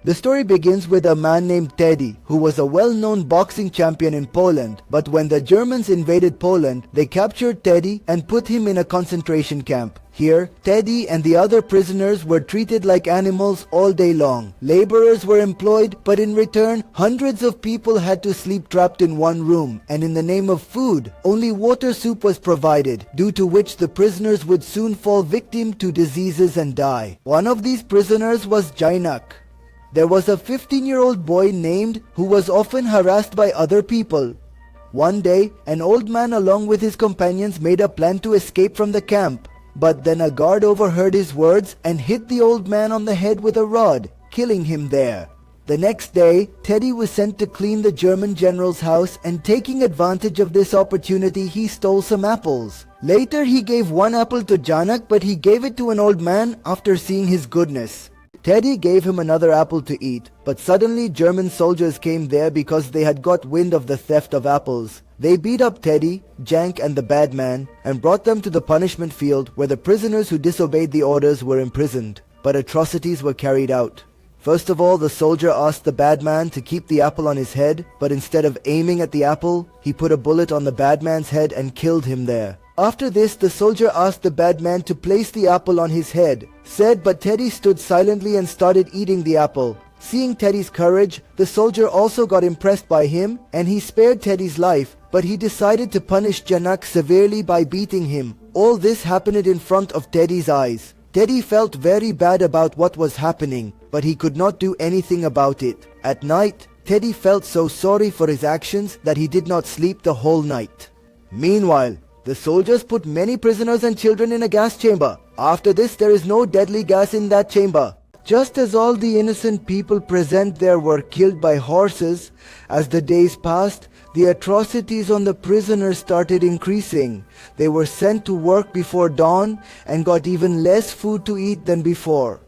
The story begins with a man named Teddy, who was a well-known boxing champion in Poland, but when the Germans invaded Poland, they captured Teddy and put him in a concentration camp. Here, Teddy and the other prisoners were treated like animals all day long. Laborers were employed, but in return, hundreds of people had to sleep trapped in one room, and in the name of food, only water soup was provided, due to which the prisoners would soon fall victim to diseases and die. One of these prisoners was Janak. There was a 15-year-old boy named who was often harassed by other people. One day, an old man along with his companions made a plan to escape from the camp. But then a guard overheard his words and hit the old man on the head with a rod, killing him there. The next day, Teddy was sent to clean the German general's house, and taking advantage of this opportunity, he stole some apples. Later, he gave one apple to Janak, but he gave it to an old man after seeing his goodness. Teddy gave him another apple to eat, but suddenly German soldiers came there because they had got wind of the theft of apples. They beat up Teddy, Jank and the bad man and brought them to the punishment field where the prisoners who disobeyed the orders were imprisoned. But atrocities were carried out. First of all, the soldier asked the bad man to keep the apple on his head, but instead of aiming at the apple, he put a bullet on the bad man's head and killed him there. After this, the soldier asked the bad man to place the apple on his head. But Teddy stood silently and started eating the apple. Seeing Teddy's courage, the soldier also got impressed by him and he spared Teddy's life, but he decided to punish Janak severely by beating him. All this happened in front of Teddy's eyes. Teddy felt very bad about what was happening, but he could not do anything about it. At night, Teddy felt so sorry for his actions that he did not sleep the whole night. Meanwhile, the soldiers put many prisoners and children in a gas chamber. After this, there is no deadly gas in that chamber. Just as all the innocent people present there were killed by horses, as the days passed, the atrocities on the prisoners started increasing. They were sent to work before dawn and got even less food to eat than before.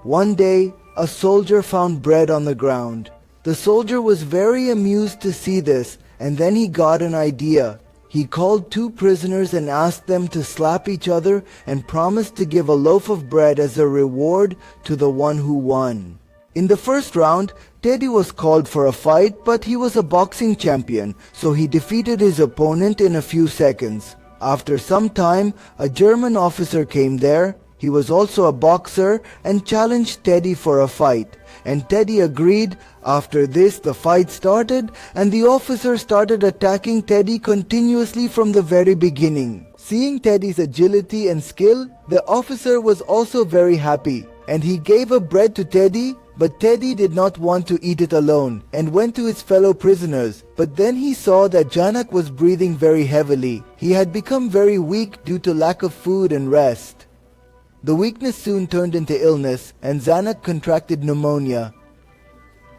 One day, a soldier found bread on the ground. The soldier was very amused to see this, and then he got an idea. He called two prisoners and asked them to slap each other and promised to give a loaf of bread as a reward to the one who won. In the first round, Teddy was called for a fight, but he was a boxing champion, so he defeated his opponent in a few seconds. After some time, a German officer came there. He was also a boxer and challenged Teddy for a fight, and Teddy agreed. After this, the fight started and the officer started attacking Teddy continuously from the very beginning. Seeing Teddy's agility and skill, the officer was also very happy, and he gave a bread to Teddy, but Teddy did not want to eat it alone and went to his fellow prisoners. But then he saw that Janak was breathing very heavily. He had become very weak due to lack of food and rest. The weakness soon turned into illness, and Janak contracted pneumonia.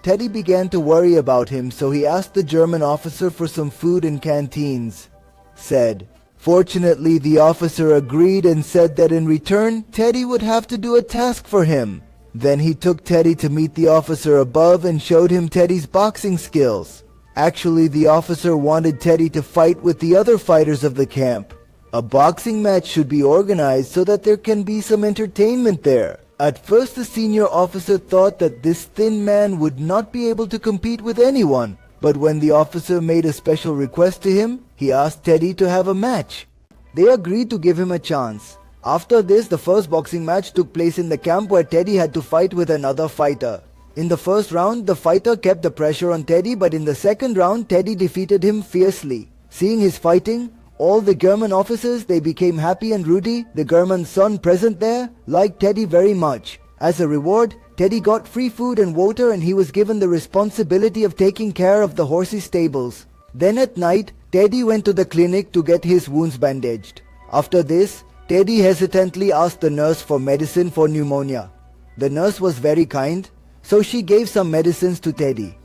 Teddy began to worry about him, so he asked the German officer for some food in canteens. Fortunately, the officer agreed and said that in return, Teddy would have to do a task for him. Then he took Teddy to meet the officer above and showed him Teddy's boxing skills. Actually, the officer wanted Teddy to fight with the other fighters of the camp. A boxing match should be organized so that there can be some entertainment there. At first, the senior officer thought that this thin man would not be able to compete with anyone. But when the officer made a special request to him, he asked Teddy to have a match. They agreed to give him a chance. After this, the first boxing match took place in the camp where Teddy had to fight with another fighter. In the first round, the fighter kept the pressure on Teddy, but in the second round, Teddy defeated him fiercely. Seeing his fighting, all the German officers, they became happy, and Rudy, the German son present there, liked Teddy very much. As a reward, Teddy got free food and water, and he was given the responsibility of taking care of the horses' stables. Then at night, Teddy went to the clinic to get his wounds bandaged. After this, Teddy hesitantly asked the nurse for medicine for pneumonia. The nurse was very kind, so she gave some medicines to Teddy.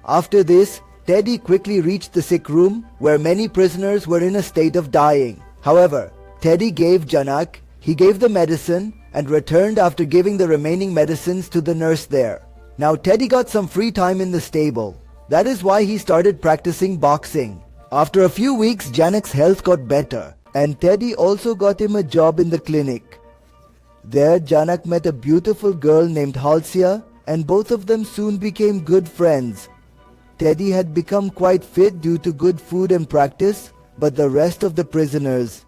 After this, Teddy quickly reached the sick room where many prisoners were in a state of dying. However, Teddy gave Janak, he gave the medicine and returned after giving the remaining medicines to the nurse there. Now Teddy got some free time in the stable. That is why he started practicing boxing. After a few weeks, Janak's health got better, and Teddy also got him a job in the clinic. There, Janak met a beautiful girl named Halsia, and both of them soon became good friends. Teddy had become quite fit due to good food and practice, but the rest of the prisoners,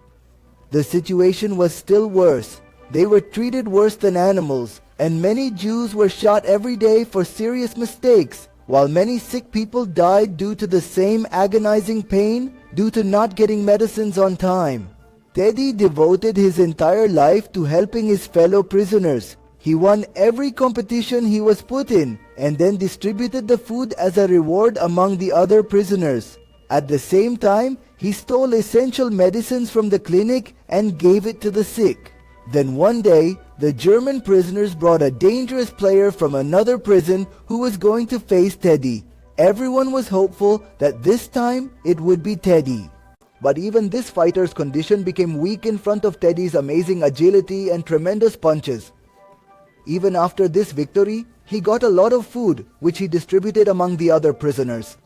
the situation was still worse. They were treated worse than animals, and many Jews were shot every day for serious mistakes, while many sick people died due to the same agonizing pain due to not getting medicines on time. Teddy devoted his entire life to helping his fellow prisoners. He won every competition he was put in, and then distributed the food as a reward among the other prisoners. At the same time, he stole essential medicines from the clinic and gave it to the sick. Then one day, the German prisoners brought a dangerous player from another prison who was going to face Teddy. Everyone was hopeful that this time it would be Teddy. But even this fighter's condition became weak in front of Teddy's amazing agility and tremendous punches. Even after this victory, he got a lot of food, which he distributed among the other prisoners.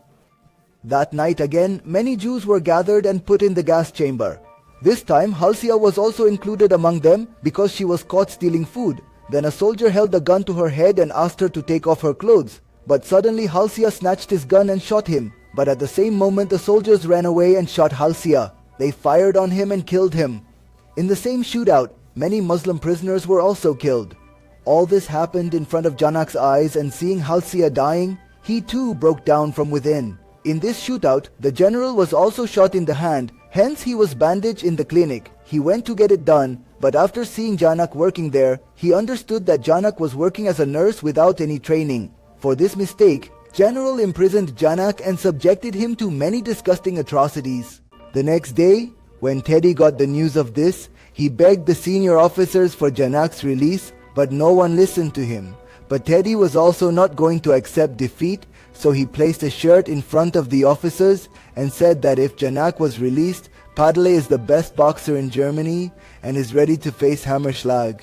That night again, many Jews were gathered and put in the gas chamber. This time, Halsia was also included among them because she was caught stealing food. Then a soldier held a gun to her head and asked her to take off her clothes. But suddenly Halsia snatched his gun and shot him. But at the same moment, the soldiers ran away and shot Halsia. They fired on him and killed him. In the same shootout, many Muslim prisoners were also killed. All this happened in front of Janak's eyes, and seeing Halsia dying, he too broke down from within. In this shootout, the general was also shot in the hand, hence he was bandaged in the clinic. He went to get it done, but after seeing Janak working there, he understood that Janak was working as a nurse without any training. For this mistake, General imprisoned Janak and subjected him to many disgusting atrocities. The next day, when Teddy got the news of this, he begged the senior officers for Janak's release, but no one listened to him. But Teddy was also not going to accept defeat, so he placed a shirt in front of the officers and said that if Janak was released, Padle is the best boxer in Germany and is ready to face Hammerschlag.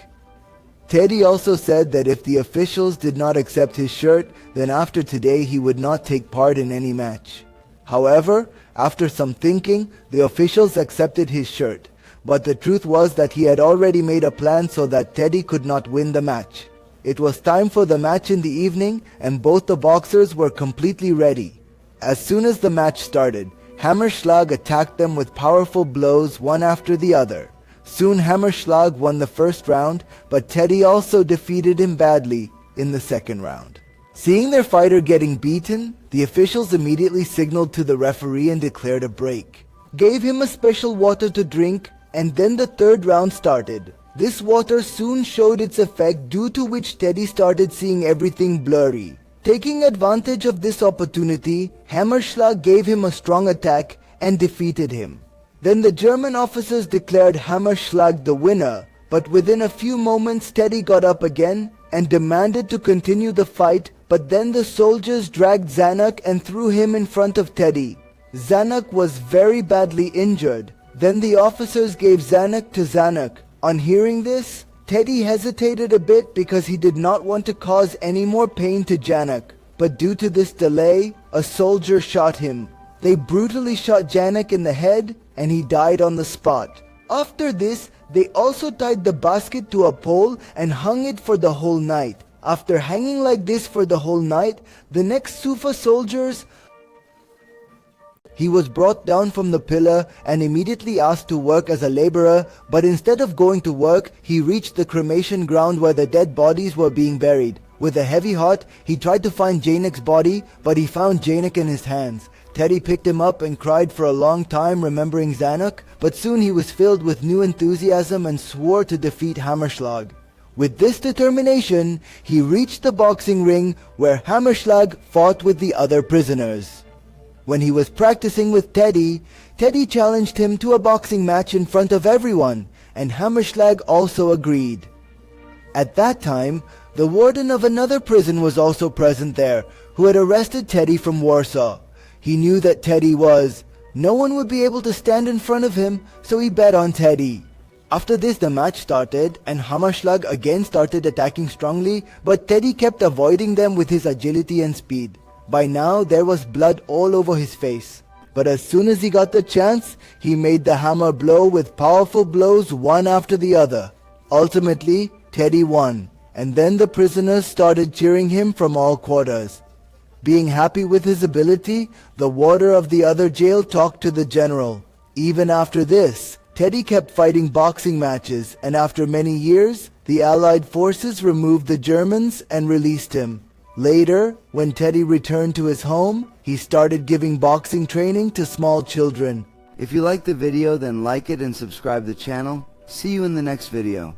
Teddy also said that if the officials did not accept his shirt, then after today he would not take part in any match. However, after some thinking, the officials accepted his shirt. But the truth was that he had already made a plan so that Teddy could not win the match. It was time for the match in the evening, and both the boxers were completely ready. As soon as the match started, Hammerschlag attacked them with powerful blows one after the other. Soon Hammerschlag won the first round, but Teddy also defeated him badly in the second round. Seeing their fighter getting beaten, the officials immediately signaled to the referee and declared a break, gave him a special water to drink, and then the third round started. This water soon showed its effect, due to which Teddy started seeing everything blurry. Taking advantage of this opportunity, Hammerschlag gave him a strong attack and defeated him. Then the German officers declared Hammerschlag the winner, but within a few moments Teddy got up again and demanded to continue the fight, but then the soldiers dragged Zanuck and threw him in front of Teddy. Zanuck was very badly injured. Then the officers gave Zanuck to Zanuck. On hearing this, Teddy hesitated a bit because he did not want to cause any more pain to Janak. But due to this delay, a soldier shot him. They brutally shot Janak in the head and he died on the spot. After this, they also tied the basket to a pole and hung it for the whole night. After hanging like this for the whole night, the next Sufa soldiers, he was brought down from the pillar and immediately asked to work as a laborer, but instead of going to work, he reached the cremation ground where the dead bodies were being buried. With a heavy heart, he tried to find Janek's body, but he found Janek in his hands. Teddy picked him up and cried for a long time, remembering Zanuck, but soon he was filled with new enthusiasm and swore to defeat Hammerschlag. With this determination, he reached the boxing ring where Hammerschlag fought with the other prisoners. When he was practicing with Teddy, Teddy challenged him to a boxing match in front of everyone, and Hammerschlag also agreed. At that time, the warden of another prison was also present there, who had arrested Teddy from Warsaw. He knew that Teddy was. No one would be able to stand in front of him, so he bet on Teddy. After this, the match started, and Hammerschlag again started attacking strongly, but Teddy kept avoiding them with his agility and speed. By now, there was blood all over his face. But as soon as he got the chance, he made the hammer blow with powerful blows one after the other. Ultimately, Teddy won. and then the prisoners started cheering him from all quarters. Being happy with his ability, the warder of the other jail talked to the general. Even after this, Teddy kept fighting boxing matches, and after many years, the Allied forces removed the Germans and released him. Later, when Teddy returned to his home, he started giving boxing training to small children. If you liked the video, then like it and subscribe the channel. See you in the next video.